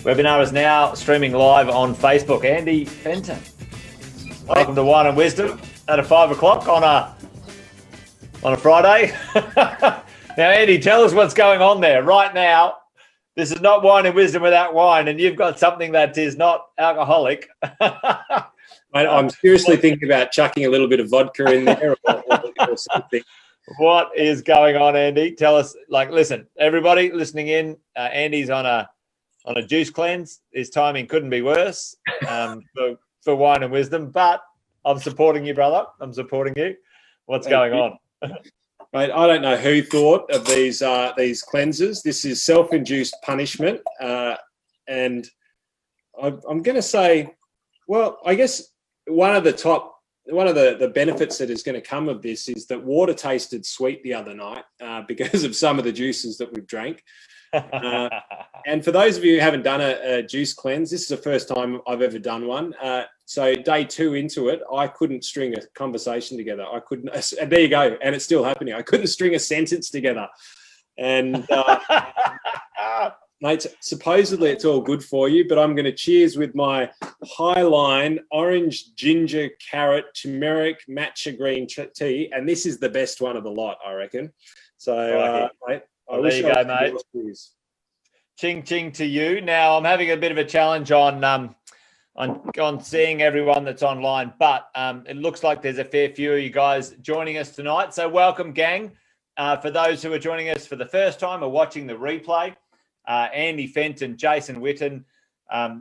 Webinar is now streaming live on Facebook. Andy Fenton, welcome to Wine and Wisdom at 5 o'clock on a Friday. Now, Andy, tell us what's going on there right now. This is not Wine and Wisdom without wine, and you've got something that is not alcoholic. I'm seriously thinking about chucking a little bit of vodka in there or something. What is going on, Andy? Tell us. Listen, everybody listening in, Andy's on a juice cleanse. His timing couldn't be worse for Wine and Wisdom, but I'm supporting you, brother. I'm supporting you. What's going on? Mate, I don't know who thought of these cleanses. This is self-induced punishment, and I'm going to say, well, I guess one of the benefits that is going to come of this is that water tasted sweet the other night because of some of the juices that we've drank. And for those of you who haven't done a juice cleanse, this is the first time I've ever done one. So day 2 into it, I couldn't string a conversation together. I couldn't. And there you go. And it's still happening. I couldn't string a sentence together. And mate, supposedly it's all good for you, but I'm going to cheers with my Highline orange, ginger, carrot, turmeric, matcha green tea. And this is the best one of the lot, I reckon. So, mate, well, there you go, mate. Ching ching to you. Now I'm having a bit of a challenge on seeing everyone that's online, but it looks like there's a fair few of you guys joining us tonight. So welcome, gang. For those who are joining us for the first time or watching the replay, Andy Fenton, Jason Witten,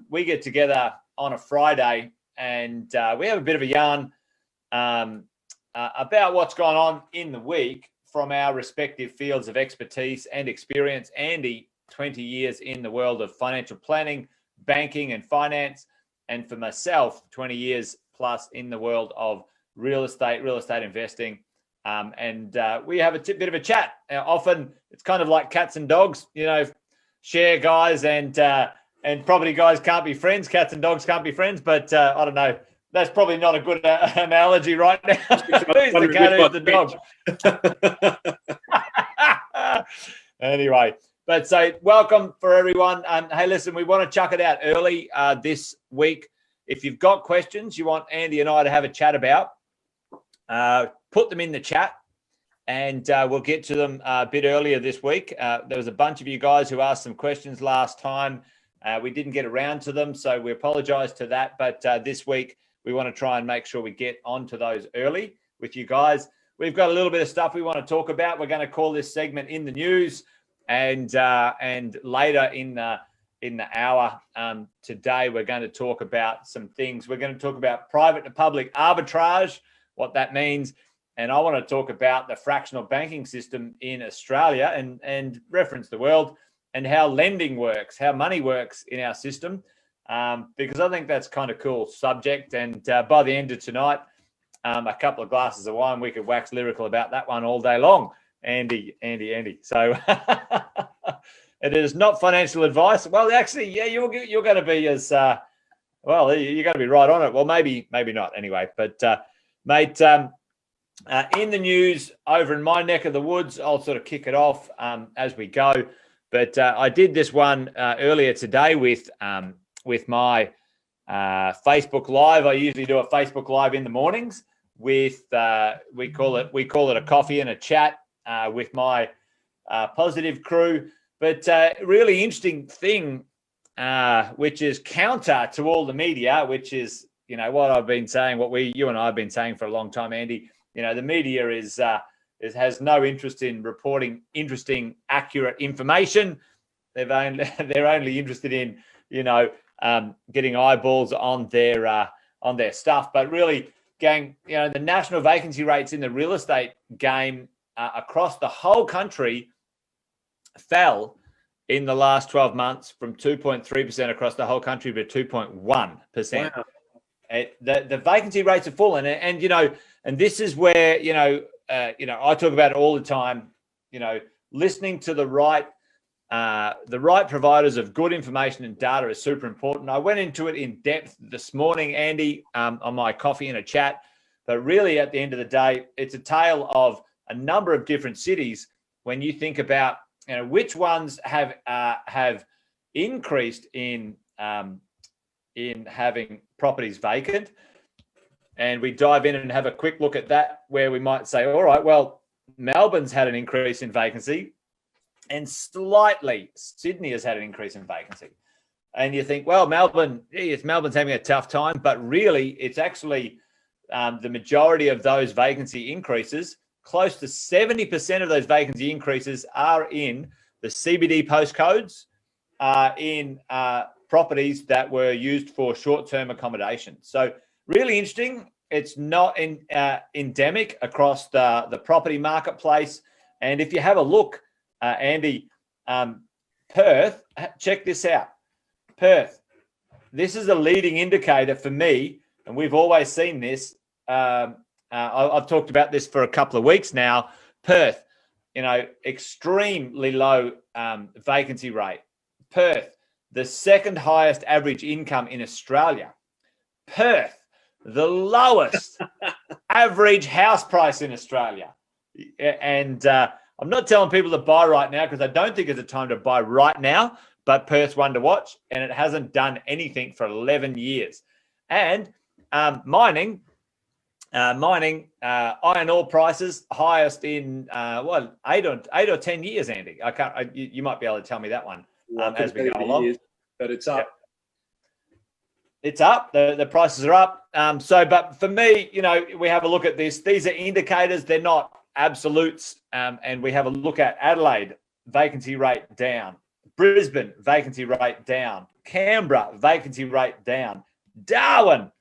we get together on a Friday and we have a bit of a yarn about what's gone on in the week from our respective fields of expertise and experience. Andy, 20 years in the world of financial planning, banking and finance. And for myself, 20 years plus in the world of real estate investing. And we have a bit of a chat. Often it's kind of like cats and dogs, share guys and property guys can't be friends. Cats and dogs can't be friends, but I don't know. That's probably not a good analogy right now. Who's the cat, who's the dog? Anyway, but so welcome for everyone. Hey, listen, we want to chuck it out early this week. If you've got questions you want Andy and I to have a chat about, put them in the chat and we'll get to them a bit earlier this week. There was a bunch of you guys who asked some questions last time. We didn't get around to them, so we apologize to that. But this week, we want to try and make sure we get onto those early with you guys. We've got a little bit of stuff we want to talk about. We're going to call this segment In the News. And later in the hour today, we're going to talk about some things. We're going to talk about private to public arbitrage, what that means. And I want to talk about the fractional banking system in Australia and reference the world and how lending works, how money works in our system, because I think that's kind of cool subject. And by the end of tonight, a couple of glasses of wine, we could wax lyrical about that one all day long. Andy. So it is not financial advice. Well, actually, yeah, you're going to be as well. You're going to be right on it. Well, maybe not anyway. But mate, in the news over in my neck of the woods, I'll sort of kick it off as we go. But I did this one earlier today with my Facebook Live. I usually do a Facebook Live in the mornings with we call it a coffee and a chat with my positive crew. But really interesting thing, which is counter to all the media, which is what I've been saying, what you and I have been saying for a long time, Andy. The media has no interest in reporting interesting, accurate information. They're only interested in getting eyeballs on their stuff. But really, gang, the national vacancy rates in the real estate game across the whole country fell in the last 12 months from 2.3% across the whole country to 2.1%. Wow. The vacancy rates have fallen, and this is where I talk about it all the time. Listening to the right providers of good information and data is super important. I went into it in depth this morning, Andy, on my coffee and a chat. But really, at the end of the day, it's a tale of a number of different cities. When you think about, which ones have increased in having properties vacant, and we dive in and have a quick look at that, where we might say, all right, well, Melbourne's had an increase in vacancy, and slightly Sydney has had an increase in vacancy. And you think, well, Melbourne's having a tough time, but really it's actually the majority of those vacancy increases, close to 70% of those vacancy increases, are in the CBD postcodes, in properties that were used for short-term accommodation. So really interesting. It's not endemic across the property marketplace. And if you have a look, Andy, Perth, check this out. Perth, this is a leading indicator for me, and we've always seen this. I've talked about this for a couple of weeks now. Perth, extremely low vacancy rate. Perth, the second highest average income in Australia. Perth, the lowest average house price in Australia. And I'm not telling people to buy right now, because I don't think it's a time to buy right now, but Perth's one to watch, and it hasn't done anything for 11 years. And mining, iron ore prices highest in 8 or 10 years, Andy. I can't. You might be able to tell me that one as we go along. Years, but it's up. Yep. It's up. The prices are up. But for me, we have a look at this. These are indicators. They're not absolutes. And we have a look at Adelaide, vacancy rate down. Brisbane, vacancy rate down. Canberra, vacancy rate down. Darwin,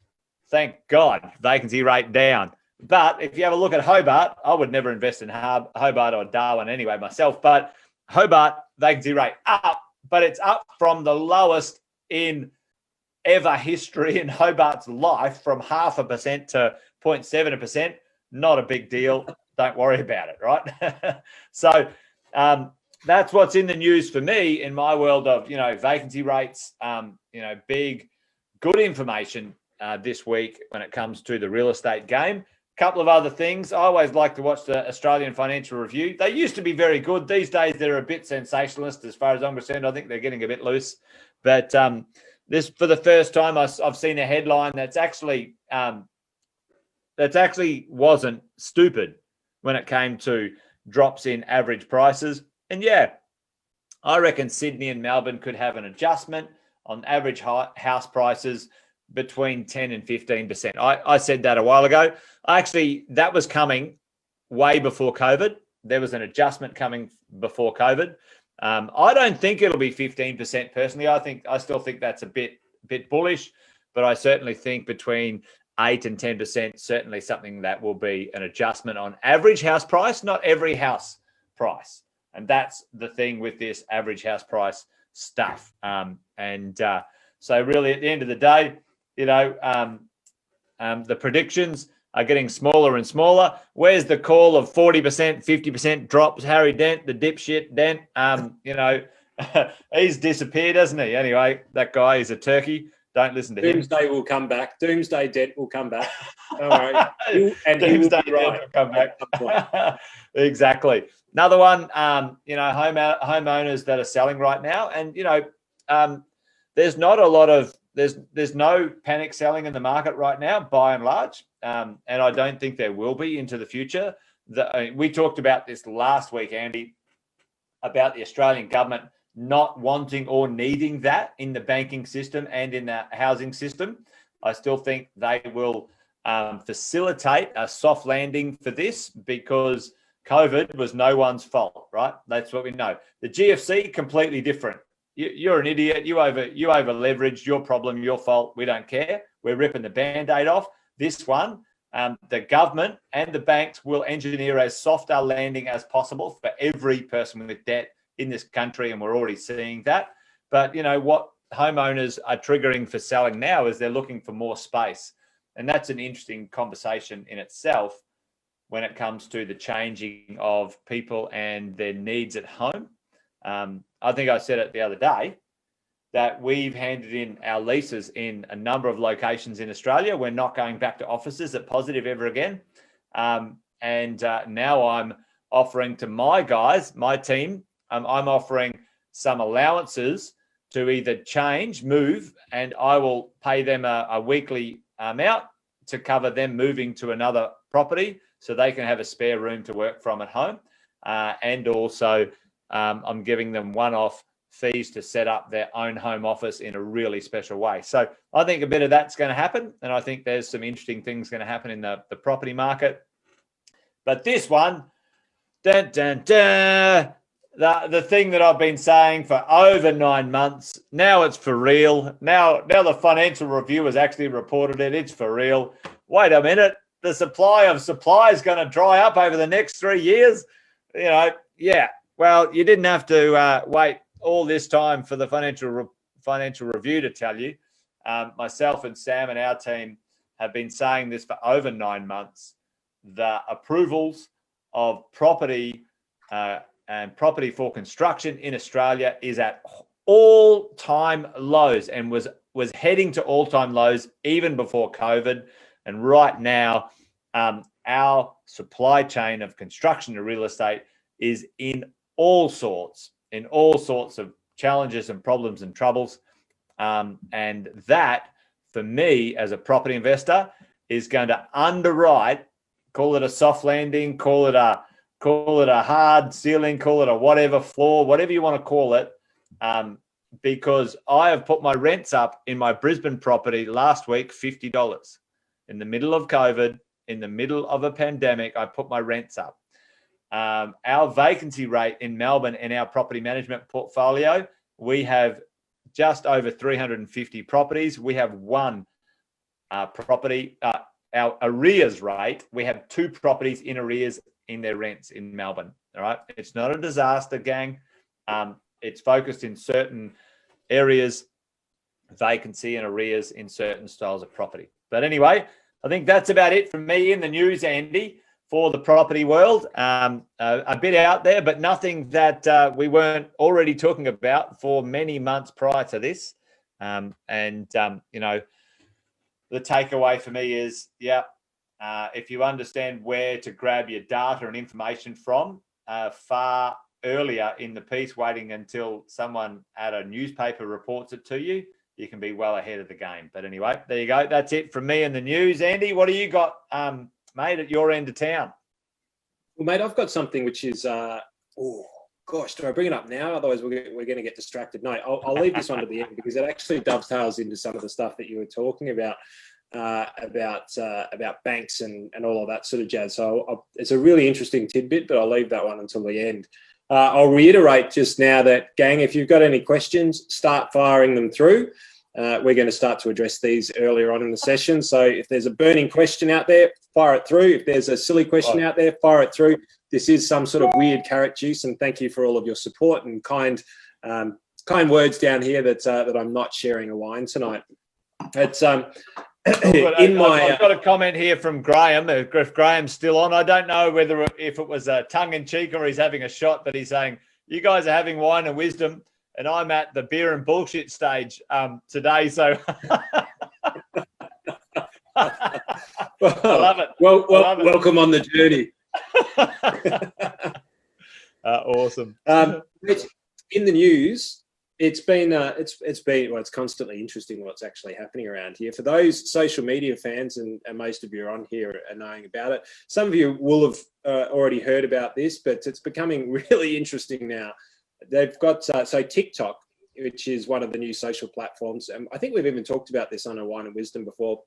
thank God, vacancy rate down. But if you have a look at Hobart, I would never invest in Hobart or Darwin anyway myself, but Hobart, vacancy rate up, but it's up from the lowest in ever history in Hobart's life, from 0.5% to 0.7%. Not a big deal. Don't worry about it, right? So that's what's in the news for me in my world of, vacancy rates, big, good information this week when it comes to the real estate game. A couple of other things. I always like to watch the Australian Financial Review. They used to be very good. These days, they're a bit sensationalist as far as I'm concerned. I think they're getting a bit loose. But this, for the first time, I've seen a headline that's actually wasn't stupid when it came to drops in average prices. And yeah, I reckon Sydney and Melbourne could have an adjustment on average house prices between 10 and 15%. I said that a while ago. Actually, that was coming way before COVID. There was an adjustment coming before COVID. I don't think it'll be 15% personally. I still think that's a bit bullish, but I certainly think between 8 and 10%, certainly something that will be an adjustment on average house price, not every house price. And that's the thing with this average house price stuff. So really, at the end of the day, the predictions are getting smaller and smaller. Where's the call of 40%, 50% drops? Harry Dent, the dipshit Dent, he's disappeared, hasn't he? Anyway, that guy is a turkey. Don't listen to him. Doomsday will come back. Doomsday Dent will come back. Don't worry. And Doomsday Dent will come back. Exactly. Another one, homeowners that are selling right now. And, there's not a lot of, there's no panic selling in the market right now, by and large. And I don't think there will be into the future. We talked about this last week, Andy, about the Australian government not wanting or needing that in the banking system and in the housing system. I still think they will facilitate a soft landing for this, because COVID was no one's fault, right? That's what we know. The GFC, completely different. You're an idiot. You over leveraged, your problem, your fault. We don't care. We're ripping the Band-Aid off. This one, the government and the banks will engineer as soft a landing as possible for every person with debt in this country, and we're already seeing that. But what homeowners are triggering for selling now is they're looking for more space, and that's an interesting conversation in itself when it comes to the changing of people and their needs at home. I think I said it the other day that we've handed in our leases in a number of locations in Australia. We're not going back to offices at Positive ever again. And now I'm offering to my guys, my team, I'm offering some allowances to either change, move, and I will pay them a weekly amount to cover them moving to another property so they can have a spare room to work from at home. And also I'm giving them one-off fees to set up their own home office in a really special way. So I think a bit of that's going to happen. And I think there's some interesting things going to happen in the property market. But this one, dun, dun, dun, the thing that I've been saying for over 9 months, now it's for real. Now the Financial Review has actually reported it. It's for real. Wait a minute. The supply is going to dry up over the next 3 years. Yeah. Well, you didn't have to wait all this time for the Financial Review to tell you. Myself and Sam and our team have been saying this for over 9 months. The approvals of property and property for construction in Australia is at all-time lows and was heading to all-time lows even before COVID. And right now, our supply chain of construction to real estate is in all sorts of challenges and problems and troubles. And that, for me, as a property investor, is going to underwrite, call it a soft landing, call it a hard ceiling, call it a whatever floor, whatever you want to call it, because I have put my rents up in my Brisbane property last week, $50. In the middle of COVID, in the middle of a pandemic, I put my rents up. Our vacancy rate in Melbourne in our property management portfolio, we have just over 350 properties. We have one property, our arrears rate, we have 2 properties in arrears in their rents in Melbourne. All right. It's not a disaster, gang. It's focused in certain areas, vacancy and arrears in certain styles of property. But anyway, I think that's about it from me in the news, Andy, for the property world. A bit out there, but nothing that we weren't already talking about for many months prior to this. The takeaway for me is, if you understand where to grab your data and information from far earlier in the piece, waiting until someone at a newspaper reports it to you, you can be well ahead of the game. But anyway, there you go. That's it from me in the news. Andy, what do you got, mate, at your end of town? Well, mate, I've got something which is, do I bring it up now? Otherwise, we're going to get distracted. No, I'll leave this one to the end because it actually dovetails into some of the stuff that you were talking about banks and all of that sort of jazz. So it's a really interesting tidbit, but I'll leave that one until the end. I'll reiterate just now that, gang, if you've got any questions, start firing them through. We're going to start to address these earlier on in the session. So if there's a burning question out there, fire it through. If there's a silly question out there, fire it through. This is some sort of weird carrot juice, and thank you for all of your support and kind words down here that I'm not sharing a wine tonight. It's I've got a comment here from Graham. If Graham's still on, I don't know if it was a tongue in cheek or he's having a shot, but he's saying you guys are having wine and wisdom, and I'm at the beer and bullshit stage today. So I love it. Welcome on the journey. Awesome. In the news, it's constantly interesting what's actually happening around here. For those social media fans, and most of you are on here are knowing about it. Some of you will have already heard about this, but it's becoming really interesting now. They've got so TikTok, which is one of the new social platforms. And I think we've even talked about this on a Wine and Wisdom before.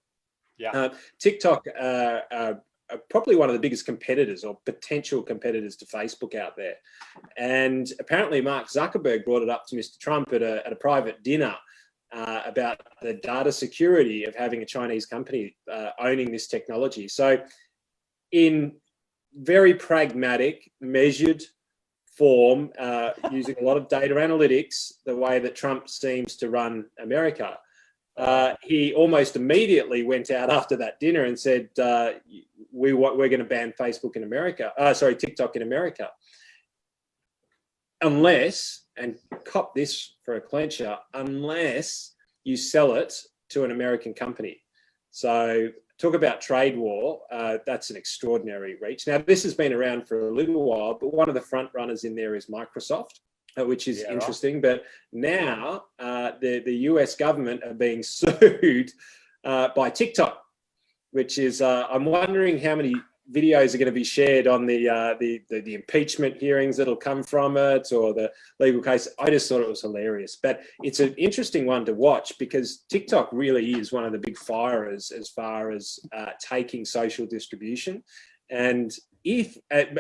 Yeah. TikTok are probably one of the biggest competitors or potential competitors to Facebook out there. And apparently Mark Zuckerberg brought it up to Mr. Trump at a private dinner about the data security of having a Chinese company owning this technology. So in very pragmatic, measured form, using a lot of data analytics, the way that Trump seems to run America, he almost immediately went out after that dinner and said, we're going to ban Facebook in America. TikTok in America. Unless, and cop this for a clencher, unless you sell it to an American company. So talk about trade war. That's an extraordinary reach. Now, this has been around for a little while, but one of the front runners in there is Microsoft, which is interesting. Right. But now the US government are being sued by TikTok, which is, I'm wondering how many videos are going to be shared on the impeachment hearings that'll come from it, or the legal case. I just thought it was hilarious, but it's an interesting one to watch because TikTok really is one of the big firers as far as taking social distribution. And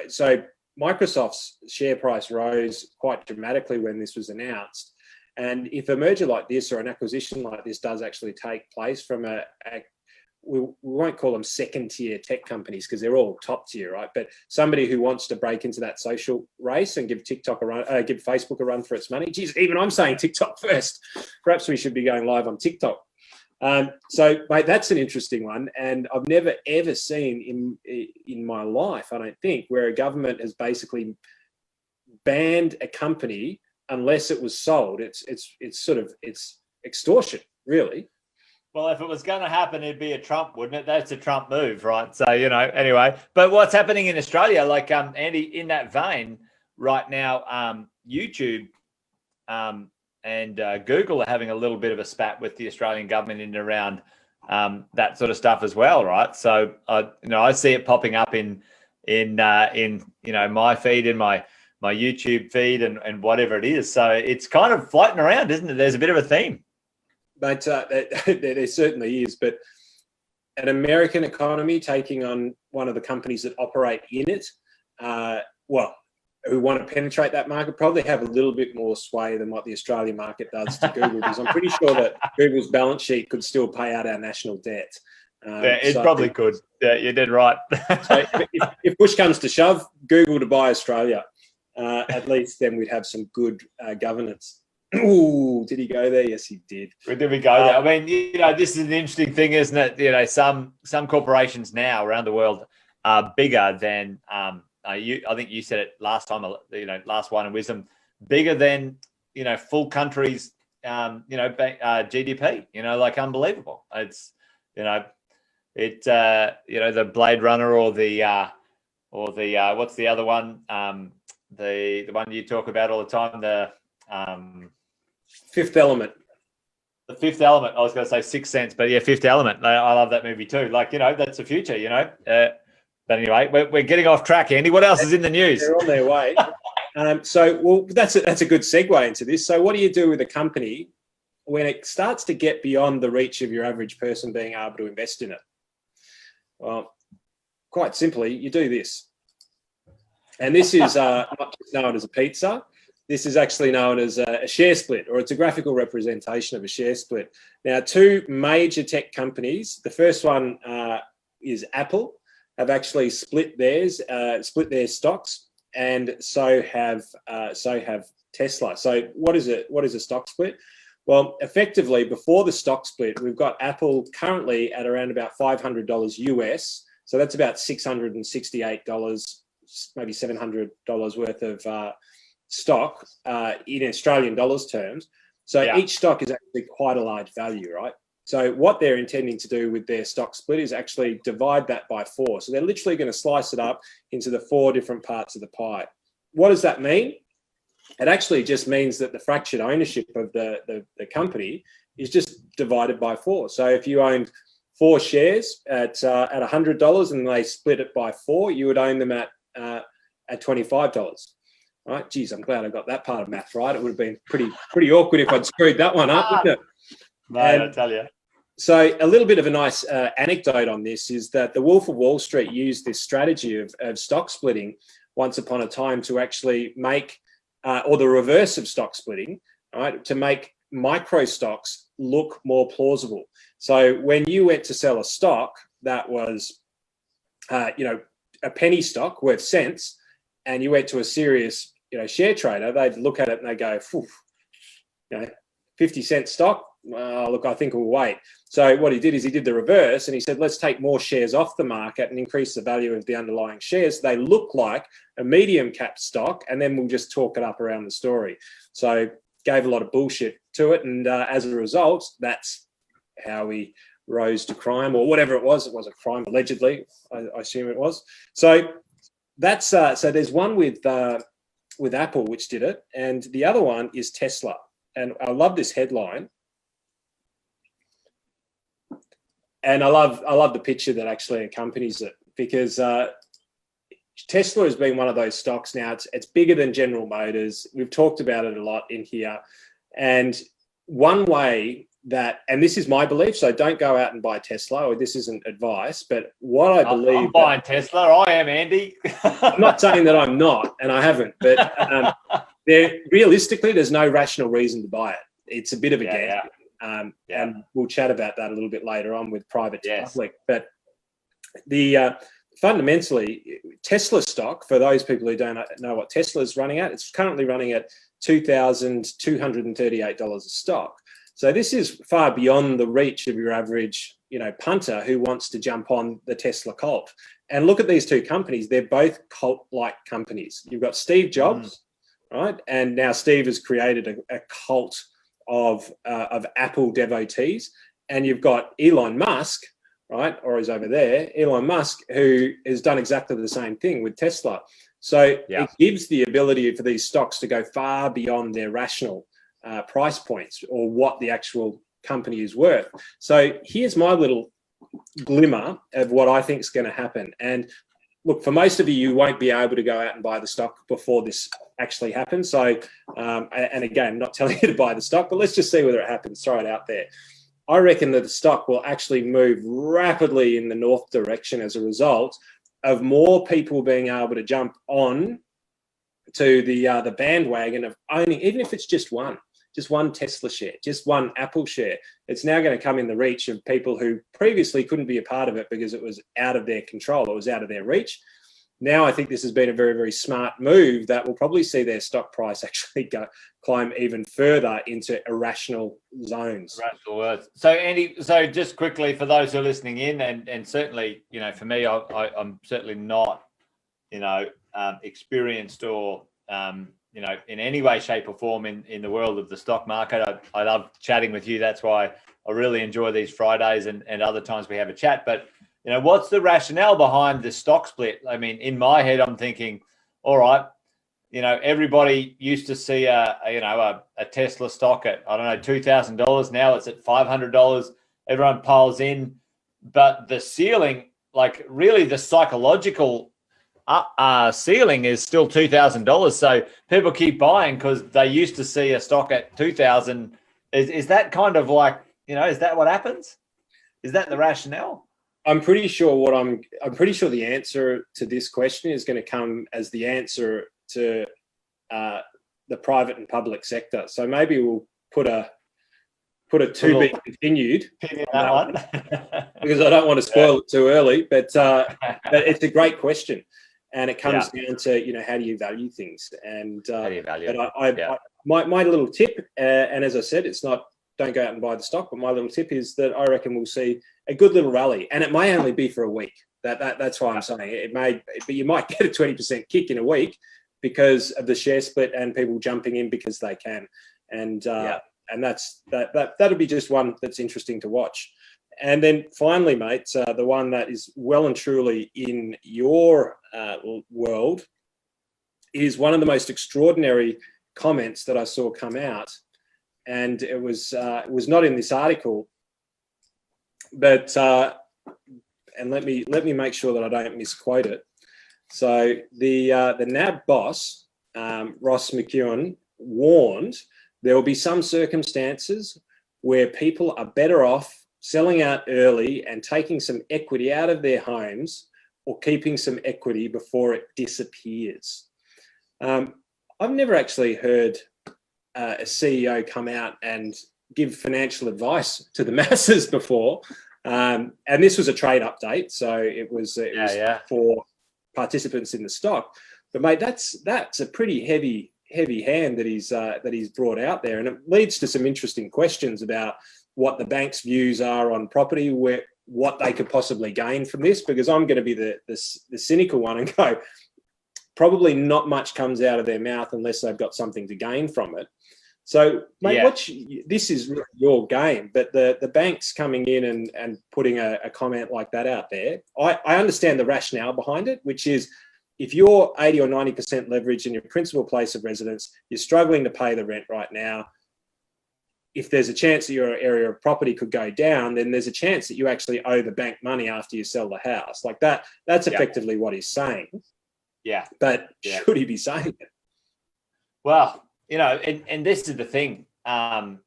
so Microsoft's share price rose quite dramatically when this was announced. And if a merger like this or an acquisition like this does actually take place from we won't call them second tier tech companies because they're all top tier, right? But somebody who wants to break into that social race and give TikTok a run, give Facebook a run for its money. Geez, even I'm saying TikTok first. Perhaps we should be going live on TikTok. So, mate, that's an interesting one. And I've never, ever seen in my life, I don't think, where a government has basically banned a company unless it was sold. It's extortion, really. Well, if it was going to happen, it'd be a Trump, wouldn't it? That's a Trump move, right? So, anyway. But what's happening in Australia, like, Andy, in that vein, right now, YouTube and Google are having a little bit of a spat with the Australian government in and around that sort of stuff as well, right? So, I see it popping up in my feed, in my YouTube feed and whatever it is. So it's kind of floating around, isn't it? There's a bit of a theme. But there certainly is. But an American economy taking on one of the companies that operate in it, who want to penetrate that market, probably have a little bit more sway than what the Australian market does to Google, because I'm pretty sure that Google's balance sheet could still pay out our national debt. It probably could. Yeah, you did right. So if push comes to shove, Google to buy Australia, at least then we'd have some good governance. Ooh, did he go there? Yes, he did. Did we go there? I mean, this is an interesting thing, isn't it? Some corporations now around the world are bigger than I think you said it last time. Last one in wisdom, bigger than full countries. GDP. Like unbelievable. It's the Blade Runner or the what's the other one? The one you talk about all the time. The Fifth Element. The Fifth Element. I was going to say Sixth Sense, but yeah, Fifth Element. I love that movie too. Like, that's the future, But anyway, we're getting off track, Andy. What else is in the news? They're on their way. That's a good segue into this. So what do you do with a company when it starts to get beyond the reach of your average person being able to invest in it? Well, quite simply, you do this. And this is not just known as a pizza. This is actually known as a share split, or it's a graphical representation of a share split. Now, two major tech companies, the first one is Apple, have actually split their stocks, and so have Tesla. So what is it? What is a stock split? Well, effectively, before the stock split, we've got Apple currently at around about $500 US. So that's about $668, maybe $700 worth of stock in Australian dollars terms. So each stock is actually quite a large value, right? So what they're intending to do with their stock split is actually divide that by 4. So they're literally going to slice it up into the 4 different parts of the pie. What does that mean? It actually just means that the fractured ownership of the company is just divided by 4. So if you owned 4 shares at $100 and they split it by 4, you would own them at $25. Right? Geez, I'm glad I got that part of math right. It would have been pretty awkward if I'd screwed that one up, wouldn't it? No, I tell you. So a little bit of a nice anecdote on this is that the Wolf of Wall Street used this strategy of stock splitting once upon a time to actually make, or the reverse of stock splitting, right, to make micro stocks look more plausible. So when you went to sell a stock that was, a penny stock worth cents, and you went to a serious, share trader, they'd look at it and they go, 50-cent stock, look, I think we'll wait. So what he did is he did the reverse, and he said, let's take more shares off the market and increase the value of the underlying shares. They look like a medium cap stock, and then we'll just talk it up around the story. So gave a lot of bullshit to it, and as a result, that's how he rose to crime, or whatever it was. It was a crime, allegedly. I assume it was. So that's so there's one with Apple which did it, and the other one is Tesla. And I love this headline. And I love the picture that actually accompanies it, because Tesla has been one of those stocks now. It's bigger than General Motors. We've talked about it a lot in here. And one way that, and this is my belief, so don't go out and buy Tesla, or this isn't advice, but what I believe... I'm buying Tesla. I am, Andy. I'm not saying that I'm not, and I haven't, but realistically, there's no rational reason to buy it. It's a bit of a gamble. And we'll chat about that a little bit later on with private to public. But the fundamentally, Tesla stock, for those people who don't know what Tesla is running at, it's currently running at $2,238 a stock. So this is far beyond the reach of your average, punter who wants to jump on the Tesla cult. And look at these two companies; they're both cult-like companies. You've got Steve Jobs, right? And now Steve has created a cult of Apple devotees, and you've got Elon Musk, right, or is over there, Elon Musk, who has done exactly the same thing with Tesla. So it gives the ability for these stocks to go far beyond their rational price points or what the actual company is worth. So here's my little glimmer of what I think is going to happen. And look, for most of you won't be able to go out and buy the stock before this actually happens. So, and again, not telling you to buy the stock, but let's just see whether it happens. Throw it out there. I reckon that the stock will actually move rapidly in the north direction as a result of more people being able to jump on to the bandwagon of owning, even if it's just one Tesla share, just one Apple share. It's now going to come in the reach of people who previously couldn't be a part of it because it was out of their control, it was out of their reach. Now I think this has been a very, very smart move that will probably see their stock price actually climb even further into irrational zones. Irrational words. So Andy, just quickly for those who are listening in, and certainly, for me, I'm certainly not, experienced or in any way, shape or form in the world of the stock market. I love chatting with you. That's why I really enjoy these Fridays and other times we have a chat. But, what's the rationale behind the stock split? I mean, in my head, I'm thinking, all right, everybody used to see a Tesla stock at, I don't know, $2,000. Now it's at $500. Everyone piles in. But the ceiling, like really the psychological ceiling is still $2,000. So people keep buying because they used to see a stock at $2,000. Is that kind of like, is that what happens? Is that the rationale? I'm pretty sure I'm pretty sure the answer to this question is going to come as the answer to the private and public sector. So maybe we'll put a to be continued on that one because I don't want to spoil it too early. But it's a great question. And it comes down to, how do you value things? And how do you value it? My little tip, and as I said, it's not don't go out and buy the stock, but my little tip is that I reckon we'll see a good little rally, and it may only be for a week. That's why I'm saying it may, but you might get a 20% kick in a week because of the share split and people jumping in because they can, and that'll be just one that's interesting to watch. And then finally, mate, the one that is well and truly in your world is one of the most extraordinary comments that I saw come out. And it was not in this article, but and let me make sure that I don't misquote it. So the NAB boss, Ross McEwen, warned there will be some circumstances where people are better off selling out early and taking some equity out of their homes or keeping some equity before it disappears. I've never actually heard a CEO come out and give financial advice to the masses before. And this was a trade update, so it was for participants in the stock. But mate, that's a pretty heavy hand that he's brought out there, and it leads to some interesting questions about what the bank's views are on property, what they could possibly gain from this, because I'm going to be the cynical one and go, probably not much comes out of their mouth unless they've got something to gain from it. So, mate, this is really your game, but the banks coming in and putting a comment like that out there, I understand the rationale behind it, which is if you're 80 or 90% leverage in your principal place of residence, you're struggling to pay the rent right now. If there's a chance that your area of property could go down, then there's a chance that you actually owe the bank money after you sell the house. Like that's effectively what he's saying. Yeah. But should he be saying it? Well, and this is the thing, and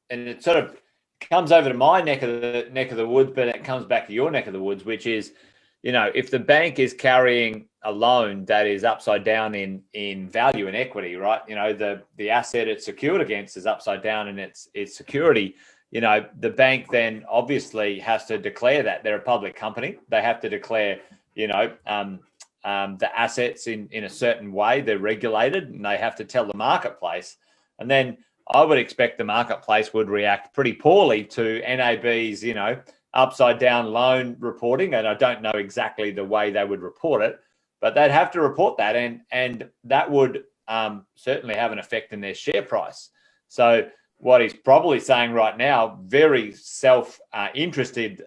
it sort of comes over to my neck of the woods, but it comes back to your neck of the woods, which is, if the bank is carrying a loan that is upside down in value and equity, right? The asset it's secured against is upside down in its security. The bank then obviously has to declare that they're a public company. They have to declare, the assets in a certain way. They're regulated, and they have to tell the marketplace. And then I would expect the marketplace would react pretty poorly to NAB's, upside down loan reporting. And I don't know exactly the way they would report it, but they'd have to report that, and that would certainly have an effect in their share price. So what he's probably saying right now, very self-interested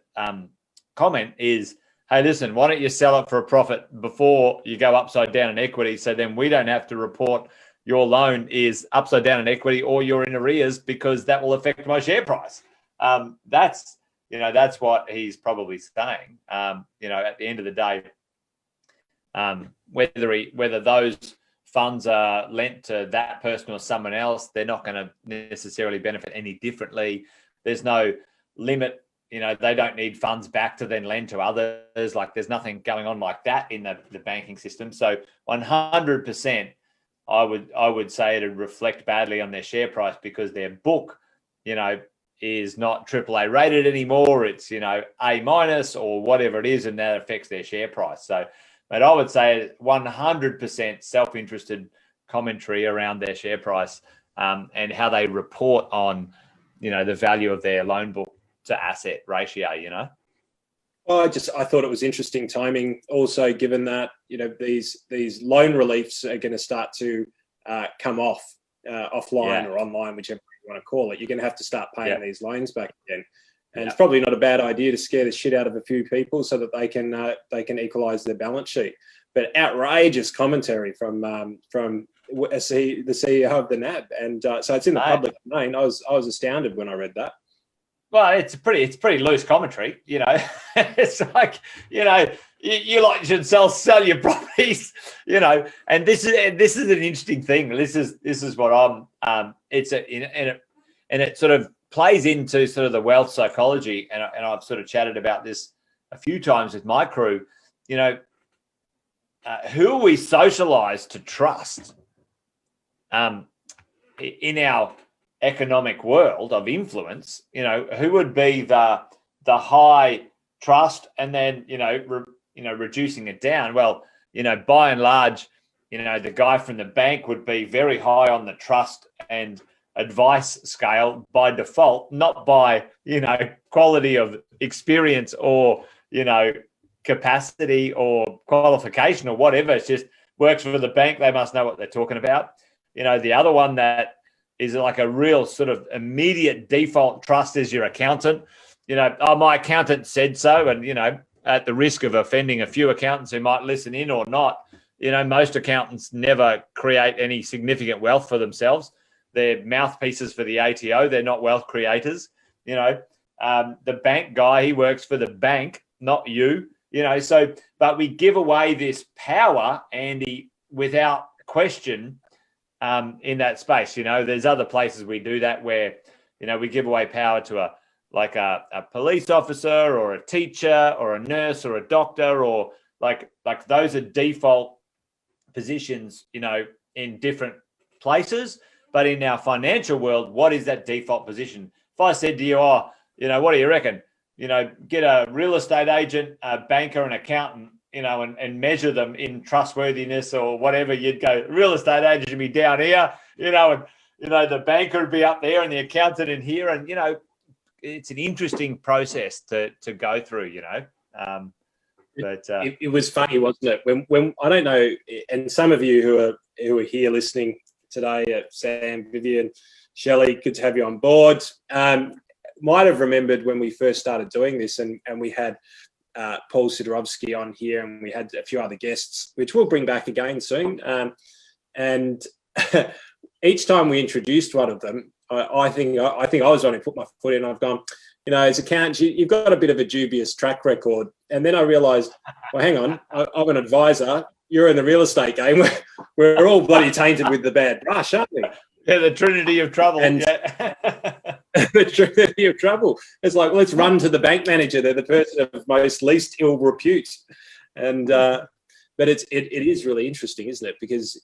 comment is, hey, listen, why don't you sell it for a profit before you go upside down in equity, so then we don't have to report your loan is upside down in equity or you're in arrears, because that will affect my share price. That's what he's probably saying. At the end of the day, whether those funds are lent to that person or someone else, they're not going to necessarily benefit any differently. There's no limit. They don't need funds back to then lend to others. Like, there's nothing going on like that in the banking system. So 100%, I would say it'd reflect badly on their share price, because their book, is not AAA rated anymore. It's, A- or whatever it is, and that affects their share price. So, but I would say 100% self-interested commentary around their share price, and how they report on, the value of their loan book to asset ratio. Well, I thought it was interesting timing also, given that, these loan reliefs are going to start to come off offline or online, whichever you want to call it. You're going to have to start paying these loans back again. And it's probably not a bad idea to scare the shit out of a few people so that they can equalise their balance sheet. But outrageous commentary from the CEO of the NAB, and so it's in the public domain. I was astounded when I read that. Well, it's pretty loose commentary. It's like, you should sell your properties, and this is an interesting thing. This is what I'm. And it sort of plays into sort of the wealth psychology, and I've sort of chatted about this a few times with my crew. Who are we socialized to trust in our economic world of influence? Who would be the high trust, and then reducing it down? Well, by and large, the guy from the bank would be very high on the trust and advice scale by default, not by quality of experience or capacity or qualification or whatever. It's just works for the bank. They must know what they're talking about. The other one that is like a real sort of immediate default trust is your accountant. My accountant said so, and at the risk of offending a few accountants who might listen in or not, most accountants never create any significant wealth for themselves. They're mouthpieces for the ATO. They're not wealth creators. The bank guy, he works for the bank, not you. So, but we give away this power, Andy, without question, in that space. There's other places we do that where, we give away power to a police officer or a teacher or a nurse or a doctor, or like those are default positions, in different places. But in our financial world, what is that default position? If I said to you, what do you reckon? Get a real estate agent, a banker, an accountant, and measure them in trustworthiness or whatever, you'd go, real estate agent should be down here, and the banker would be up there and the accountant in here, and it's an interesting process to go through. But it was funny, wasn't it? When I don't know, and some of you who are here listening today, Sam, Vivian, Shelley, good to have you on board. Might have remembered when we first started doing this, and we had Paul Sidorovsky on here, and we had a few other guests, which we'll bring back again soon. And each time we introduced one of them, I think I was on to put my foot in. I've gone, as accountants, you've got a bit of a dubious track record. And then I realised, well, hang on, I'm an advisor. You're in the real estate game. We're all bloody tainted with the bad brush, aren't we? Yeah, the trinity of trouble. And the trinity of trouble. It's like, let's run to the bank manager. They're the person of most least ill repute. And but it is really interesting, isn't it? Because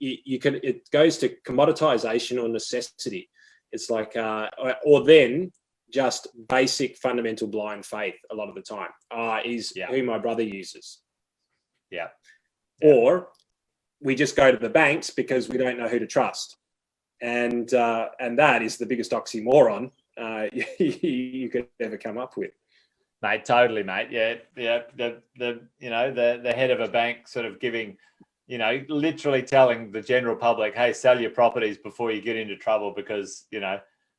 it goes to commoditization or necessity. It's like or then just basic fundamental blind faith a lot of the time is who my brother uses. Yeah. Or we just go to the banks because we don't know who to trust. And that is the biggest oxymoron you could ever come up with. Mate, totally, mate. Yeah. The head of a bank sort of giving, literally telling the general public, hey, sell your properties before you get into trouble, because,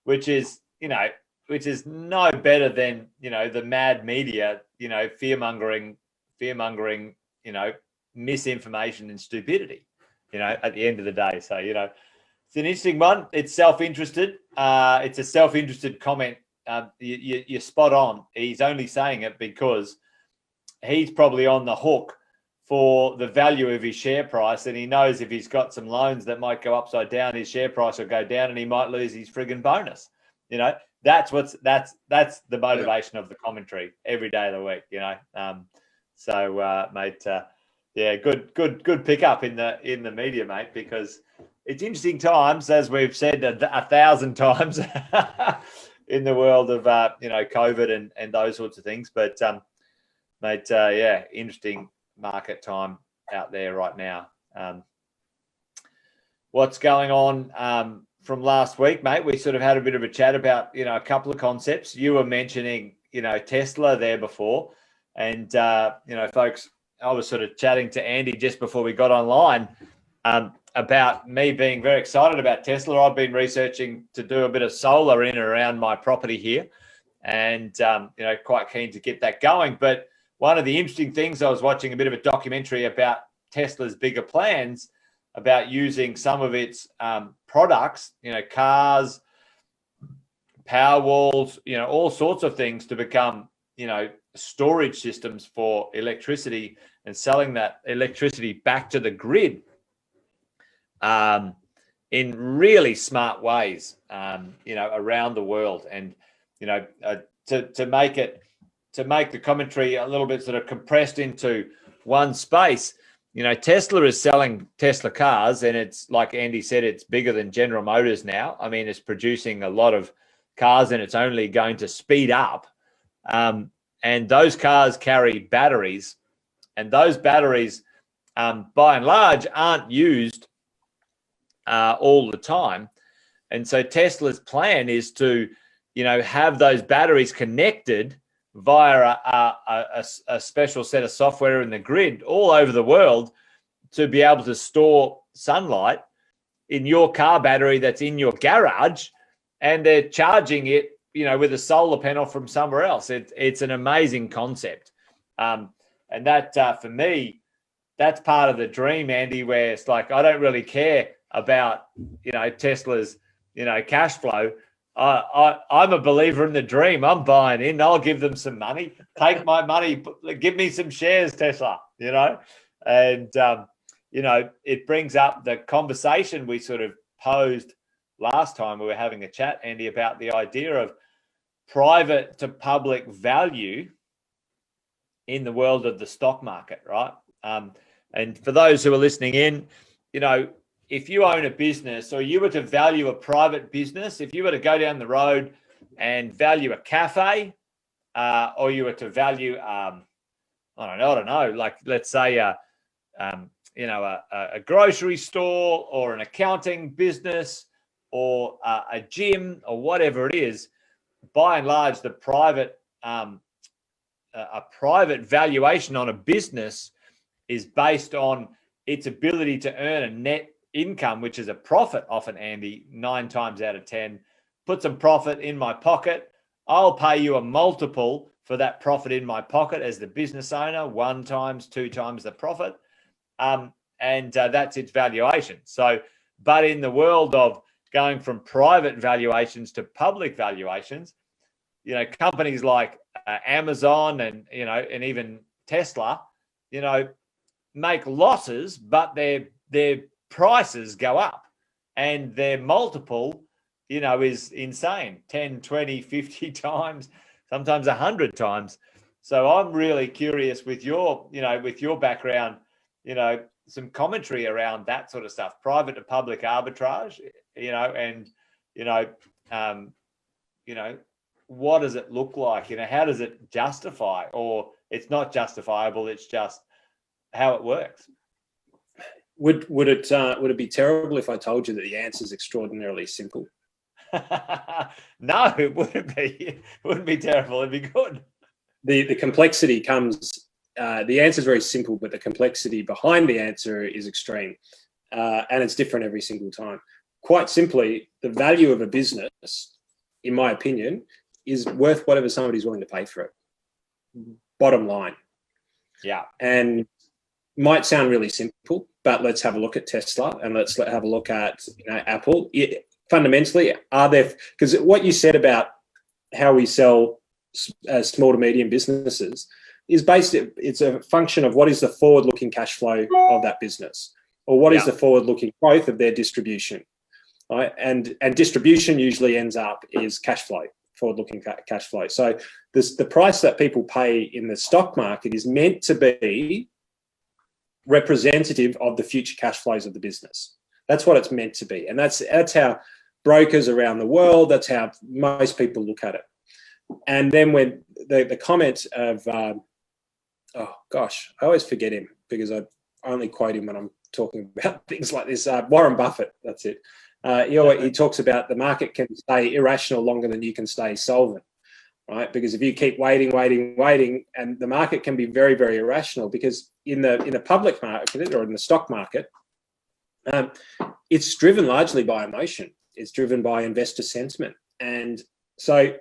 which is no better than, the mad media, fear-mongering, misinformation and stupidity, at the end of the day. So, it's an interesting one. It's self-interested. It's a self-interested comment. You're spot on. He's only saying it because he's probably on the hook for the value of his share price, and he knows if he's got some loans that might go upside down, his share price will go down, and he might lose his friggin' bonus. That's the motivation of the commentary every day of the week. Mate. Good pick up in the media, mate, because it's interesting times, as we've said 1,000 times in the world of COVID and those sorts of things. But mate, interesting market time out there right now. What's going on from last week, mate? We sort of had a bit of a chat about a couple of concepts. You were mentioning Tesla there before, and folks, I was sort of chatting to Andy just before we got online about me being very excited about Tesla. I've been researching to do a bit of solar in and around my property here, and quite keen to get that going. But one of the interesting things, I was watching a bit of a documentary about Tesla's bigger plans about using some of its products, cars, power walls, all sorts of things to become, storage systems for electricity and selling that electricity back to the grid in really smart ways, around the world. And, to make the commentary a little bit sort of compressed into one space, Tesla is selling Tesla cars, and it's like Andy said, it's bigger than General Motors now. I mean, it's producing a lot of cars, and it's only going to speed up. And those cars carry batteries, and those batteries, by and large, aren't used all the time. And so Tesla's plan is to, have those batteries connected via a special set of software in the grid all over the world to be able to store sunlight in your car battery that's in your garage, and they're charging it, with a solar panel from somewhere else. It's an amazing concept. And that, for me, that's part of the dream, Andy, where it's like, I don't really care about, Tesla's, cash flow. I'm a believer in the dream. I'm buying in. I'll give them some money. Take my money. Give me some shares, Tesla, And, it brings up the conversation we sort of posed last time we were having a chat, Andy, about the idea of private to public value in the world of the stock market, right? And for those who are listening in, if you own a business, or you were to value a private business, if you were to go down the road and value a cafe, or you were to value, I don't know, like let's say a grocery store, or an accounting business, or a gym or whatever it is, by and large, the private a private valuation on a business is based on its ability to earn a net income, which is a profit often, Andy, 9 times out of 10. Put some profit in my pocket. I'll pay you a multiple for that profit in my pocket as the business owner, 1 times, 2 times the profit. And that's its valuation. So, but in the world of going from private valuations to public valuations, companies like Amazon and, and even Tesla, make losses, but their prices go up and their multiple, is insane, 10, 20, 50 times, sometimes 100 times. So I'm really curious with your background, some commentary around that sort of stuff, private to public arbitrage, and, what does it look like? How does it justify, or it's not justifiable, it's just how it works? Would it be terrible if I told you that the answer is extraordinarily simple? No, it wouldn't be. It wouldn't be terrible. It'd be good. The complexity comes. The answer is very simple, but the complexity behind the answer is extreme, and it's different every single time. Quite simply, the value of a business, in my opinion, is worth whatever somebody's willing to pay for it. Bottom line. Yeah. And might sound really simple, but let's have a look at Tesla and let's have a look at Apple. Fundamentally, are there, because what you said about how we sell small to medium businesses is it's a function of what is the forward-looking cash flow of that business, or what is the forward-looking growth of their distribution, right? And distribution usually ends up is cash flow, forward-looking cash flow. So the price that people pay in the stock market is meant to be representative of the future cash flows of the business. That's what it's meant to be. And that's how brokers around the world, that's how most people look at it. And then when the comment of, oh gosh, I always forget him because I only quote him when I'm talking about things like this. Warren Buffett, that's it. He talks about the market can stay irrational longer than you can stay solvent, right? Because if you keep waiting, and the market can be very, very irrational, because in the public market or in the stock market, it's driven largely by emotion. It's driven by investor sentiment. And so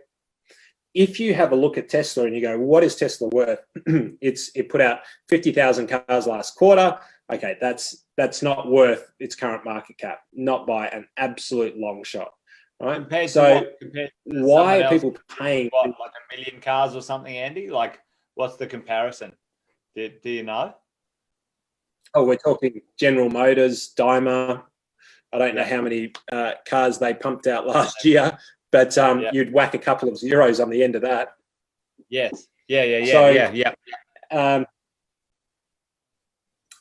if you have a look at Tesla and you go, what is Tesla worth? It put out 50,000 cars last quarter. Okay, that's not worth its current market cap, not by an absolute long shot. Right? Compared to why are else, people paying like 1 million cars or something, Andy? Like, what's the comparison? Do you know? Oh, we're talking General Motors, Daimler. I don't know how many cars they pumped out last year, but you'd whack a couple of zeros on the end of that. Yes. Yeah.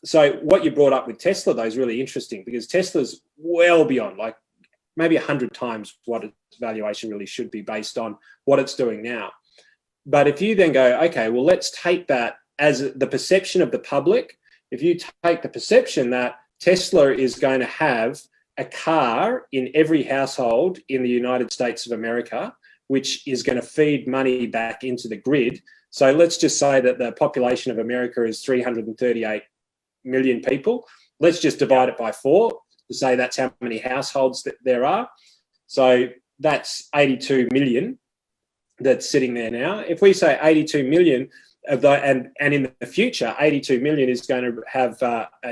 So what you brought up with Tesla, though, is really interesting, because Tesla's well beyond, like maybe 100 times what its valuation really should be based on what it's doing now. But if you then go, okay, well, let's take that as the perception of the public. If you take the perception that Tesla is going to have a car in every household in the United States of America, which is going to feed money back into the grid. So let's just say that the population of America is 338 million people. Let's just divide it by 4 to say that's how many households that there are. So that's 82 million that's sitting there now. If we say 82 million of that, and in the future, 82 million is going to have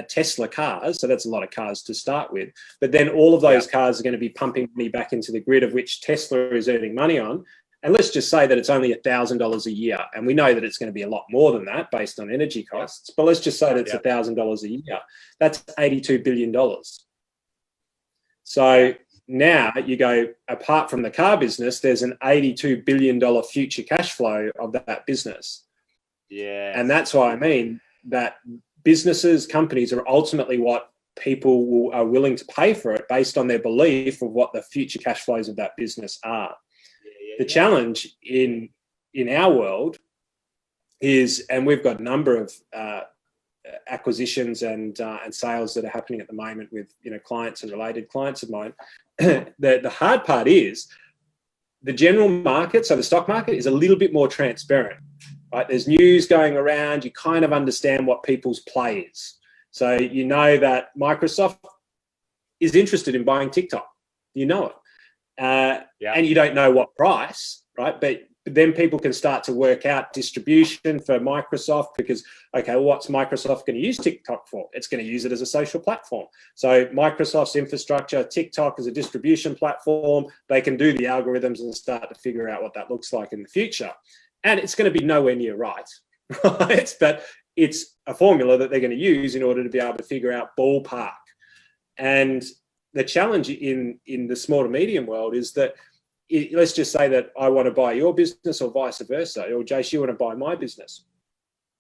Tesla cars. So that's a lot of cars to start with. But then all of those cars are going to be pumping money back into the grid, of which Tesla is earning money on. And let's just say that it's only $1,000 a year. And we know that it's going to be a lot more than that based on energy costs. But let's just say that it's $1,000 a year. That's $82 billion. So now you go, apart from the car business, there's an $82 billion future cash flow of that business. Yeah. And that's why I mean that businesses, companies are ultimately what people are willing to pay for it based on their belief of what the future cash flows of that business are. The challenge in our world is, and we've got a number of acquisitions and sales that are happening at the moment with clients and related clients of mine. The hard part is the general market, so the stock market, is a little bit more transparent, right? There's news going around. You kind of understand what people's play is. So you know that Microsoft is interested in buying TikTok. You know it. And you don't know what price, right? But then people can start to work out distribution for Microsoft because, okay, well, what's Microsoft going to use TikTok for? It's going to use it as a social platform. So Microsoft's infrastructure, TikTok as a distribution platform, they can do the algorithms and start to figure out what that looks like in the future. And it's going to be nowhere near right? But it's a formula that they're going to use in order to be able to figure out ballpark. And the challenge in the small to medium world is that let's just say that I want to buy your business or vice versa, or Jace, you want to buy my business.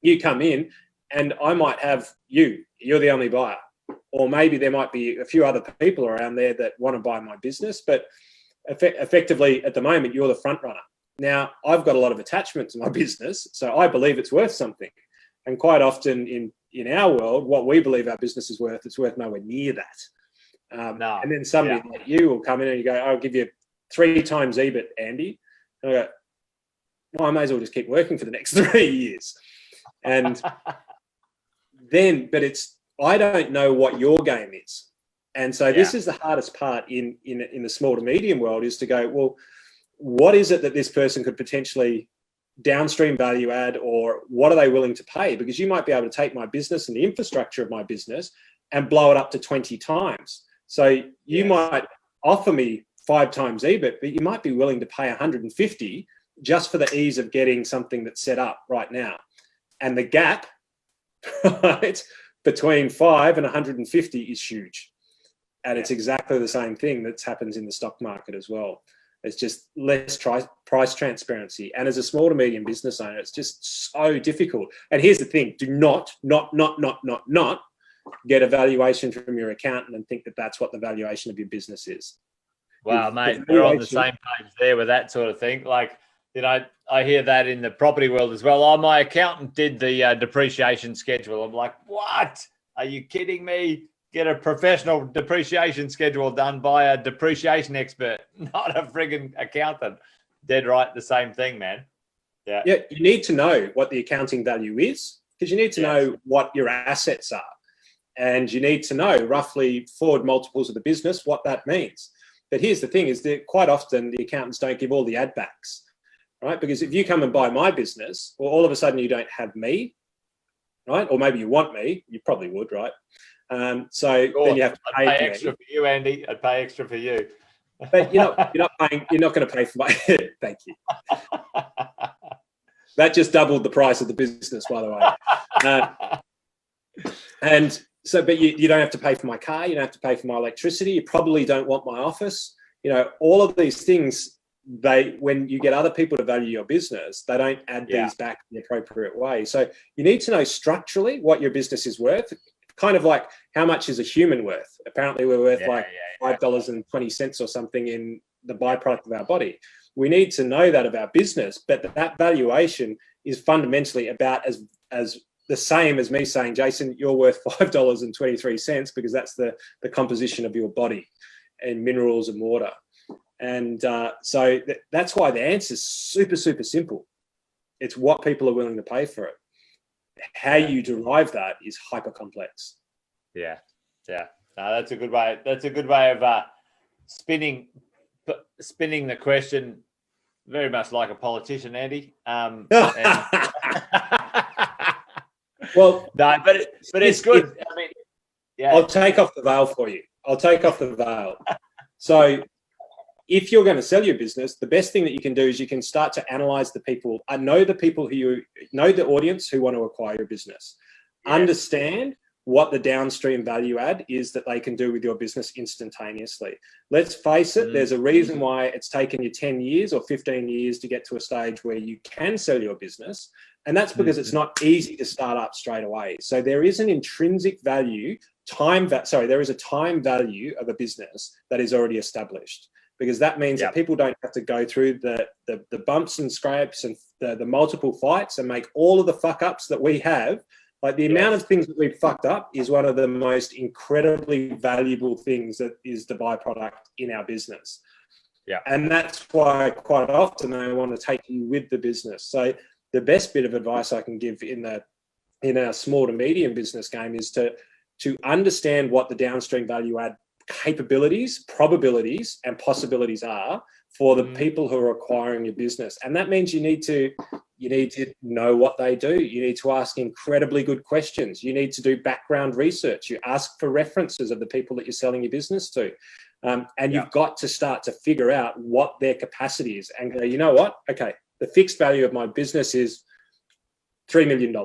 You come in and I might have you're the only buyer, or maybe there might be a few other people around there that want to buy my business, but effectively at the moment, you're the front runner. Now, I've got a lot of attachment to my business, so I believe it's worth something. And quite often in our world, what we believe our business is worth, it's worth nowhere near that. No. And then somebody like you will come in and you go, I'll give you 3 times EBIT, Andy. And I go, well, I may as well just keep working for the next 3 years. And then, but I don't know what your game is. And so this is the hardest part in the small to medium world, is to go, well, what is it that this person could potentially downstream value add, or what are they willing to pay? Because you might be able to take my business and the infrastructure of my business and blow it up to 20 times. So you might offer me 5 times EBIT, but you might be willing to pay 150 just for the ease of getting something that's set up right now. And the gap right, between 5 and 150 is huge. And it's exactly the same thing that happens in the stock market as well. It's just less price transparency. And as a small to medium business owner, it's just so difficult. And here's the thing, do not get a valuation from your accountant and think that that's what the valuation of your business is. Wow, mate, we're on the same page there with that sort of thing. Like, I hear that in the property world as well. Oh, my accountant did the depreciation schedule. I'm like, what? Are you kidding me? Get a professional depreciation schedule done by a depreciation expert, not a frigging accountant. Dead right, the same thing, man. Yeah. Yeah, you need to know what the accounting value is, because you need to know what your assets are. And you need to know roughly forward multiples of the business, what that means. But here's the thing, is that quite often the accountants don't give all the add backs, right? Because if you come and buy my business, well, all of a sudden you don't have me, right? Or maybe you want me, you probably would, right? Then you have to pay extra for you, Andy. I'd pay extra for you. But you're not going to pay for my thank you. That just doubled the price of the business, by the way. But you don't have to pay for my car, you don't have to pay for my electricity, you probably don't want my office. All of these things, when you get other people to value your business, they don't add these back in the appropriate way. So you need to know structurally what your business is worth. Kind of like, how much is a human worth? Apparently we're worth $5.20 or something in the byproduct of our body. We need to know that of our business, but that valuation is fundamentally about as the same as me saying, Jason, you're worth $5.23 because that's the composition of your body and minerals and water. And so that's why the answer is super, super simple. It's what people are willing to pay for it. How you derive that is hyper complex. Yeah. No, that's a good way. That's a good way of spinning the question, very much like a politician, Andy. Well, no, but it's good. I mean, I'll take off the veil for you. So if you're going to sell your business, the best thing that you can do is you can start to analyze the people. Know the people who you know, the audience who want to acquire your business. Yeah. Understand what the downstream value add is that they can do with your business instantaneously. Let's face it, there's a reason why it's taken you 10 years or 15 years to get to a stage where you can sell your business. And that's because it's not easy to start up straight away. So there is an intrinsic value, there is a time value of a business that is already established. Because that means that people don't have to go through the bumps and scrapes and the multiple fights and make all of the fuck ups that we have Like the amount of things that we've fucked up is one of the most incredibly valuable things that is the byproduct in our business. Yeah. And that's why quite often they want to take you with the business. So the best bit of advice I can give in our small to medium business game is to understand what the downstream value add capabilities, probabilities, and possibilities are for the people who are acquiring your business. And that means you need to know what they do. You need to ask incredibly good questions. You need to do background research. You ask for references of the people that you're selling your business to. And you've got to start to figure out what their capacity is and go, you know what? Okay, the fixed value of my business is $3 million.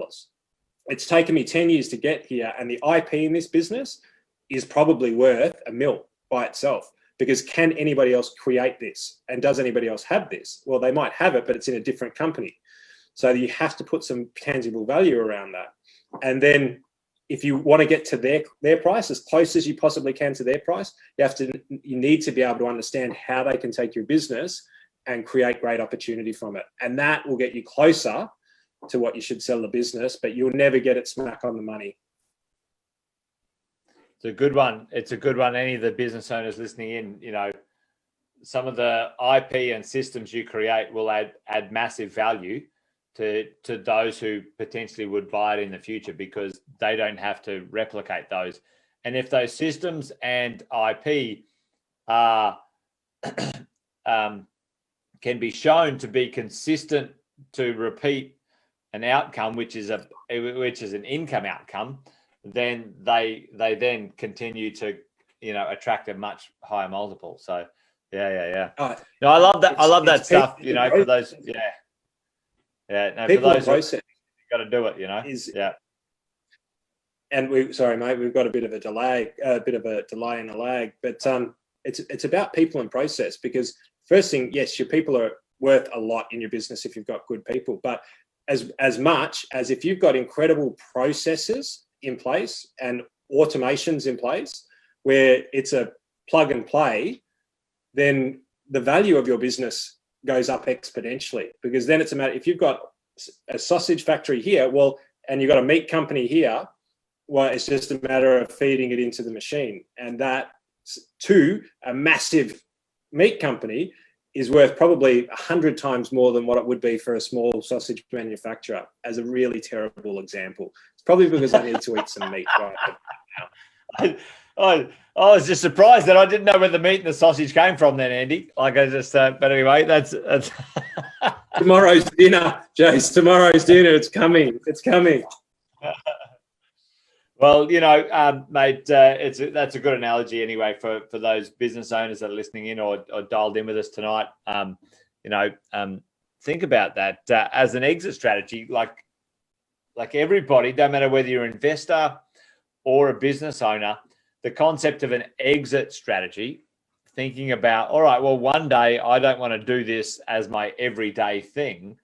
It's taken me 10 years to get here. And the IP in this business is probably worth $1 million by itself. Because can anybody else create this? And does anybody else have this? Well, they might have it, but it's in a different company. So you have to put some tangible value around that. And then if you want to get to their price, as close as you possibly can to their price, you need to be able to understand how they can take your business and create great opportunity from it. And that will get you closer to what you should sell the business, but you'll never get it smack on the money. It's a good one. It's a good one. Any of the business owners listening in, you know, some of the IP and systems you create will add massive value to those who potentially would buy it in the future, because they don't have to replicate those. And if those systems and IP are can be shown to be consistent to repeat an outcome, which is an income outcome, then they then continue to, you know, attract a much higher multiple. So yeah. No, I love that. I love that stuff. You know, for those, no, for those who got to do it, you know. And we've got a bit of a delay and a lag, but it's about people and process, because first thing, yes, your people are worth a lot in your business if you've got good people, but as much as if you've got incredible processes in place and automations in place where it's a plug and play, then the value of your business goes up exponentially, because then it's a matter, if you've got a sausage factory here, well, and you've got a meat company here, well, it's just a matter of feeding it into the machine. And that to a massive meat company is worth probably 100 times more than what it would be for a small sausage manufacturer, as a really terrible example. It's probably because I need to eat some meat right now. I was just surprised that I didn't know where the meat and the sausage came from then, Andy. Like I just, but anyway, that's... Tomorrow's dinner, Jace, tomorrow's dinner. It's coming. It's coming. Well, you know, mate, that's a good analogy anyway for those business owners that are listening in or dialed in with us tonight. You know, think about that as an exit strategy. Like everybody, no matter whether you're an investor or a business owner, the concept of an exit strategy, thinking about, all right, well, one day I don't want to do this as my everyday thing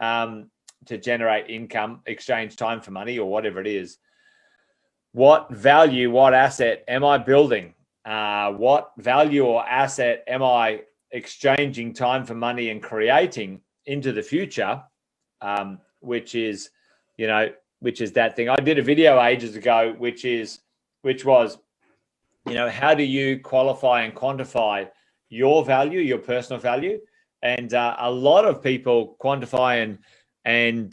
to generate income, exchange time for money or whatever it is. What value, what asset am I building? What value or asset am I exchanging time for money and creating into the future? Which is that thing. I did a video ages ago, which was, you know, how do you qualify and quantify your value, your personal value? And a lot of people quantify and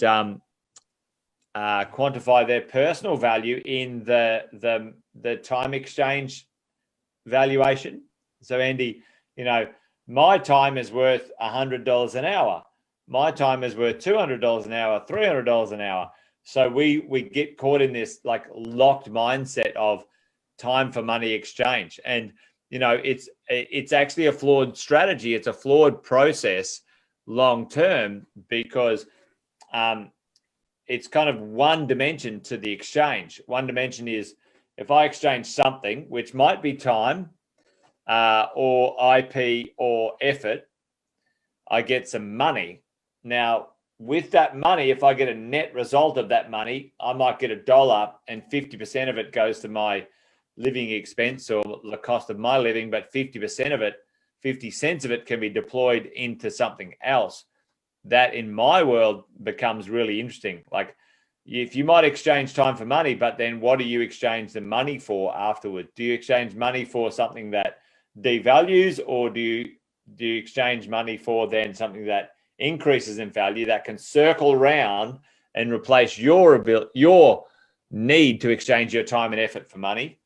quantify their personal value in the time exchange valuation. So Andy, you know, my time is worth $100 an hour. My time is worth $200 an hour, $300 an hour. So we get caught in this like locked mindset of time for money exchange. And, you know, it's actually a flawed strategy. It's a flawed process long term, because it's kind of one dimension to the exchange. One dimension is if I exchange something, which might be time or IP or effort, I get some money. Now, with that money, if I get a net result of that money, I might get $1 and 50% of it goes to my living expense or the cost of my living, but 50% of it, 50 cents of it can be deployed into something else. That in my world becomes really interesting. Like, if you might exchange time for money, but then what do you exchange the money for afterward? Do you exchange money for something that devalues, or do you exchange money for then something that increases in value, that can circle around and replace your need to exchange your time and effort for money?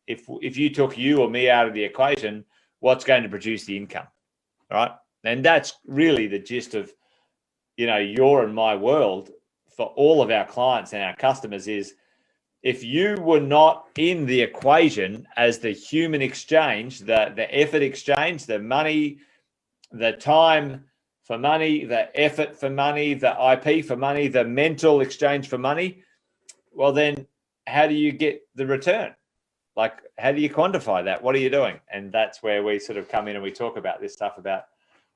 If you took you or me out of the equation, what's going to produce the income, right? And that's really the gist of, your and my world for all of our clients and our customers is, if you were not in the equation as the human exchange, the effort exchange, the money, the time for money, the effort for money, the IP for money, the mental exchange for money, well, then how do you get the return? Like, how do you quantify that? What are you doing? And that's where we sort of come in and we talk about this stuff about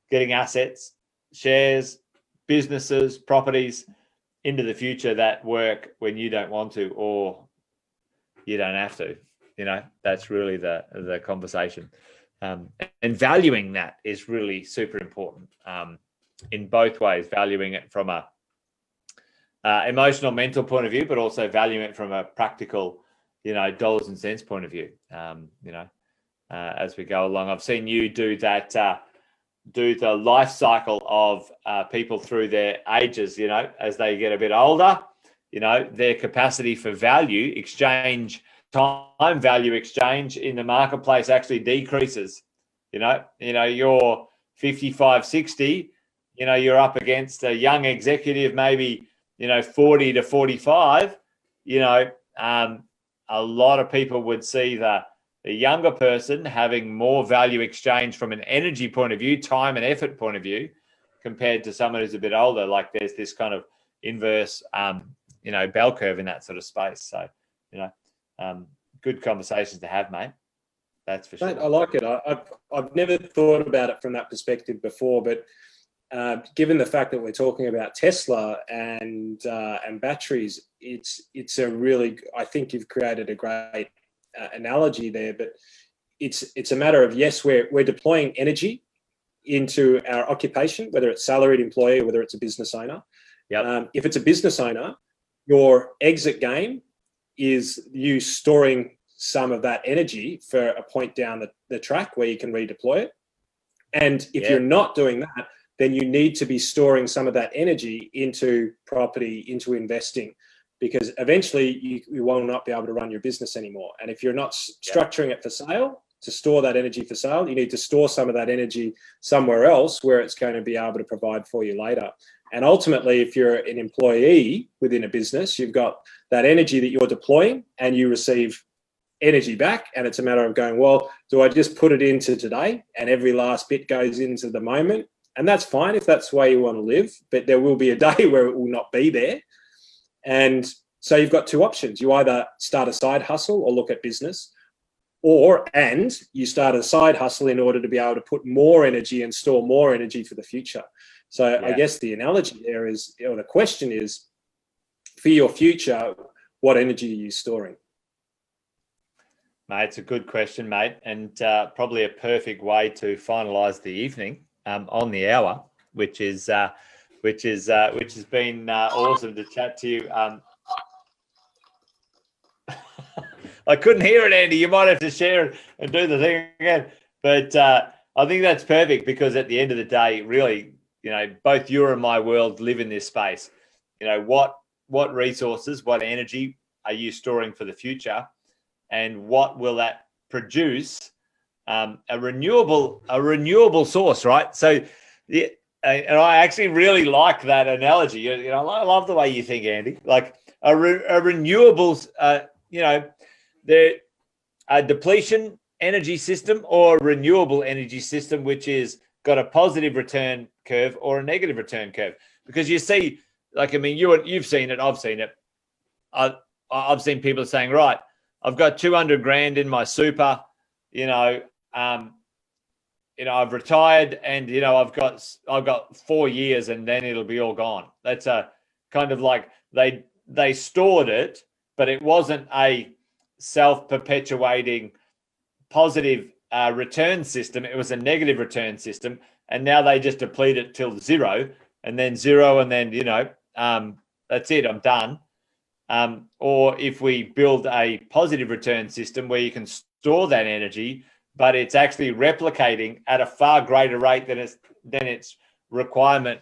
getting assets, shares, businesses, properties into the future that work when you don't want to, or you don't have to. That's really the conversation. And valuing that is really super important in both ways, valuing it from a emotional, mental point of view, but also valuing it from a practical, dollars and cents point of view, as we go along. I've seen you do that, do the life cycle of people through their ages, as they get a bit older, their capacity for value exchange, time value exchange in the marketplace actually decreases. You're 55, 60, you're up against a young executive, maybe, 40 to 45, a lot of people would see the younger person having more value exchange from an energy point of view, time and effort point of view, compared to someone who's a bit older. Like, there's this kind of inverse, bell curve in that sort of space. So, good conversations to have, mate. That's for sure. Mate, I like it. I've never thought about it from that perspective before, but given the fact that we're talking about Tesla and batteries, it's a really, I think you've created a great analogy there. But it's a matter of, yes, we're deploying energy into our occupation, whether it's salaried employee or whether it's a business owner. Yep. If it's a business owner, your exit game is you storing some of that energy for a point down the track where you can redeploy it. And if you're not doing that, then you need to be storing some of that energy into property, into investing, because eventually you will not be able to run your business anymore. And if you're not structuring it for sale, to store that energy for sale, you need to store some of that energy somewhere else where it's going to be able to provide for you later. And ultimately, if you're an employee within a business, you've got that energy that you're deploying and you receive energy back. And it's a matter of going, well, do I just put it into today and every last bit goes into the moment? And that's fine if that's the way you want to live, but there will be a day where it will not be there. And so you've got two options. You either start a side hustle or look at business, and you start a side hustle in order to be able to put more energy and store more energy for the future. So I guess the analogy there is, or the question is, for your future, what energy are you storing? Mate, it's a good question, mate, and probably a perfect way to finalise the evening on the hour, which has been awesome to chat to you. I couldn't hear it, Andy. You might have to share it and do the thing again. But I think that's perfect, because at the end of the day, really, both your and my world live in this space. What resources, what energy are you storing for the future, and what will that produce? A renewable source, right? So, and I actually really like that analogy. I love the way you think, Andy. Like a renewables, a depletion energy system or a renewable energy system, which is got a positive return curve or a negative return curve. Because you see, you've seen it, I've seen it. I've seen people saying, right, I've got 200 grand in my super, I've retired and, I've got 4 years and then it'll be all gone. That's a kind of like they stored it, but it wasn't a self-perpetuating positive return system. It was a negative return system. And now they just deplete it till zero and then, that's it, I'm done. Or if we build a positive return system where you can store that energy, but it's actually replicating at a far greater rate than its requirement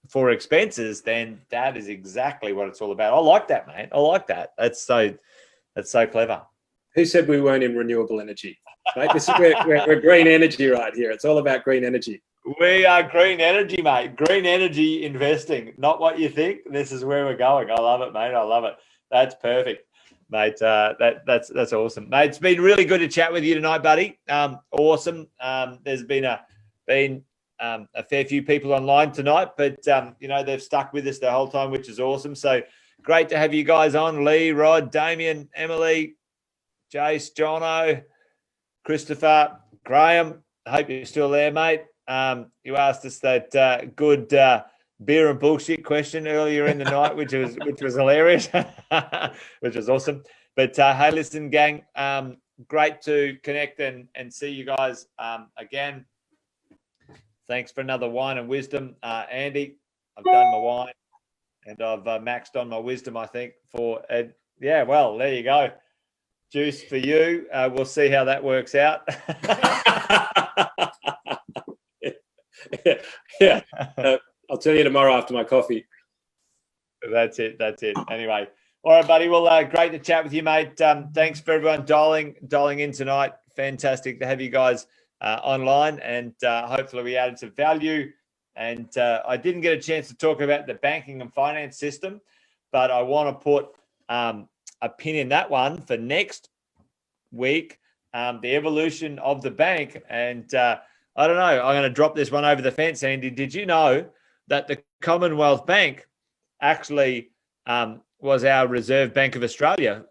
for expenses, then that is exactly what it's all about. I like that, mate. I like that. That's so clever. Who said we weren't in renewable energy? Right? This is we're green energy right here. It's all about green energy. We are green energy, mate. Green energy investing, not what you think. This is where we're going. I love it, mate. I love it. That's perfect, mate. That's awesome, mate. It's been really good to chat with you tonight, buddy. Awesome. There's been a fair few people online tonight, but they've stuck with us the whole time, which is awesome. So great to have you guys on. Lee, Rod, Damien, Emily, Jace, Jono, Christopher, Graham. I hope you're still there, mate. You asked us that good beer and bullshit question earlier in the night, which was hilarious, which was awesome. But hey, listen, gang, great to connect and see you guys again. Thanks for another wine and wisdom, Andy. I've done my wine and I've maxed on my wisdom, I think. Yeah, well, there you go. Juice for you. We'll see how that works out. Yeah. I'll tell you tomorrow after my coffee. That's it. Anyway, all right, buddy. Well, great to chat with you, mate. Thanks for everyone dialing in tonight. Fantastic to have you guys online, and hopefully we added some value. And I didn't get a chance to talk about the banking and finance system, but I want to put a pin in that one for next week, the evolution of the bank. And I don't know, I'm going to drop this one over the fence, Andy. Did you know that the Commonwealth Bank actually was our Reserve Bank of Australia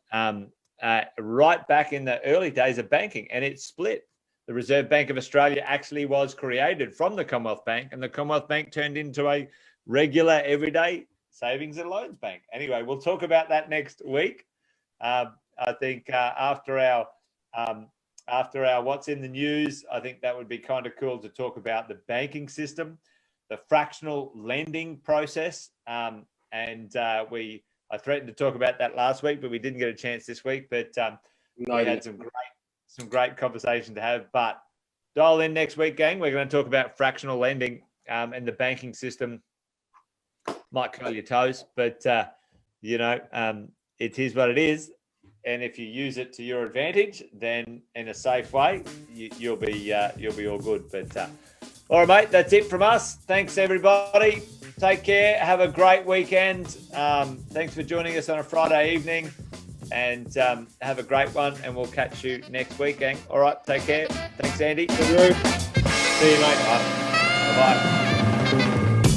right back in the early days of banking, and it split? The Reserve Bank of Australia actually was created from the Commonwealth Bank, and the Commonwealth Bank turned into a regular, everyday savings and loans bank. Anyway, we'll talk about that next week. I think after our what's in the news, I think that would be kind of cool to talk about the banking system, the fractional lending process. I threatened to talk about that last week, but we didn't get a chance this week. But we had some great conversation to have. But dial in next week, gang. We're going to talk about fractional lending and the banking system. Might curl your toes, but it is what it is. And if you use it to your advantage, then in a safe way, you'll be all good. But all right, mate, that's it from us. Thanks, everybody. Take care. Have a great weekend. Thanks for joining us on a Friday evening, and have a great one. And we'll catch you next week, gang. All right, take care. Thanks, Andy. See you, mate. Bye. Bye.